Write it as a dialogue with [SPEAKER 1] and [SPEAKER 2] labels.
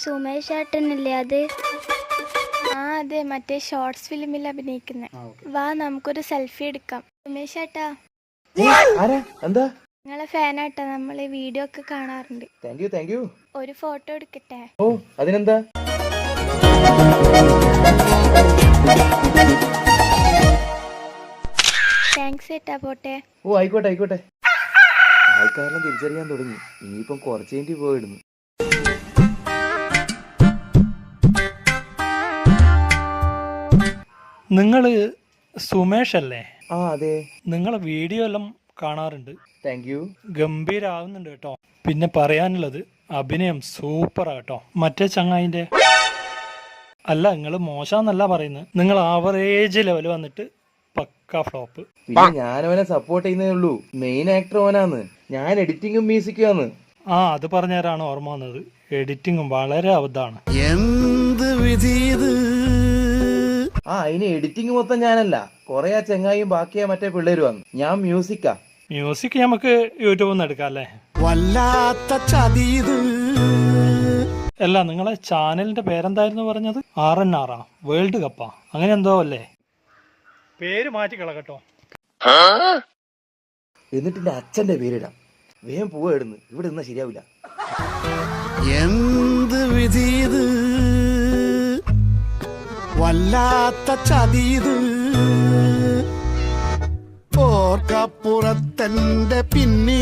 [SPEAKER 1] സുമേഷ് ഏട്ടനല്ലേ അത്? ആ അതെ, മറ്റേ ഷോർട്സ് ഫിലിമിൽ അഭിനയിക്കുന്നത്. വാ നമുക്കൊരു സെൽഫി എടുക്കാം. സുമേഷ് ഏട്ടാ,
[SPEAKER 2] എന്താ?
[SPEAKER 1] നിങ്ങളെ ഫാനാട്ടാ, നമ്മൾ വീഡിയോ ഒക്കെ കാണാറുണ്ട്.
[SPEAKER 2] Thank you.
[SPEAKER 1] ഒരു ഫോട്ടോ എടുക്കട്ടെ?
[SPEAKER 2] ഓ അതിനെന്താ?
[SPEAKER 1] താങ്ക്സ് ഏട്ടാ, പോട്ടെ.
[SPEAKER 2] ഓ ആയിക്കോട്ടെ. ആൾക്കാരെല്ലാം തിരിച്ചറിയാൻ തുടങ്ങി. ഇനിയിപ്പം കുറച്ച് കഴിഞ്ഞ് പോയിടുന്നു.
[SPEAKER 3] നിങ്ങള് സുമേഷ് അല്ലേ?
[SPEAKER 2] ആ അതെ.
[SPEAKER 3] നിങ്ങളെ വീഡിയോ എല്ലാം കാണാറുണ്ട്.
[SPEAKER 2] Thank you.
[SPEAKER 3] ഗംഭീരാവുന്നുണ്ട് കേട്ടോ. പിന്നെ പറയാനുള്ളത്, അഭിനയം സൂപ്പറാ കേട്ടോ. മറ്റേ ചങ്ങായിന്റെ അല്ല, നിങ്ങൾ മോശമെന്നല്ല പറയുന്നത്, നിങ്ങൾ ആവറേജ് ലെവൽ വന്നിട്ട് പക്ക ഫ്ലോപ്പ്.
[SPEAKER 2] പിന്നെ ഞാനവനെ സപ്പോർട്ട് ചെയ്യുന്നേ ഉള്ളൂ. മെയിൻ ആക്ടർ അവനാന്ന്. ഞാൻ എഡിറ്റിംഗും മ്യൂസിക്കും ആണ്.
[SPEAKER 3] ആ അത് പറഞ്ഞുതരാണ് ഓർമ്മ വന്നത്. എഡിറ്റിങ്ങും വളരെ അബദ്ധമാണ്.
[SPEAKER 4] എന്ത് വിധി ഇത്?
[SPEAKER 2] ആ അതിന് എഡിറ്റിംഗ് മൊത്തം ഞാനല്ല, കൊറേ ആ ചെങ്ങായും ബാക്കിയാ മറ്റേ പിള്ളേരുമാണ്. ഞാൻ മ്യൂസിക്കാ.
[SPEAKER 3] മ്യൂസിക് നമുക്ക് യൂട്യൂബിൽ നിന്ന് എടുക്കാം അല്ലേ?
[SPEAKER 4] വല്ലാത്ത ചതീത്.
[SPEAKER 3] അല്ല, നിങ്ങളെ ചാനലിന്റെ പേരെന്തായിരുന്നു പറഞ്ഞത്? RNR വേൾഡ് കപ്പാ അങ്ങനെ എന്തോ അല്ലേ? പേര് മാറ്റിക്കള കേട്ടോ.
[SPEAKER 2] എന്നിട്ട് എന്റെ അച്ഛന്റെ പേരിടാം. വേഗം പോവായിരുന്നു, ഇവിടെ നിന്നാ ശരിയാവില്ല.
[SPEAKER 4] എന്ത് വിധി ഇത്? വല്ലാത്ത ചതീത്. ഓർക്കപ്പുറത്തെന്റെ പിന്നീ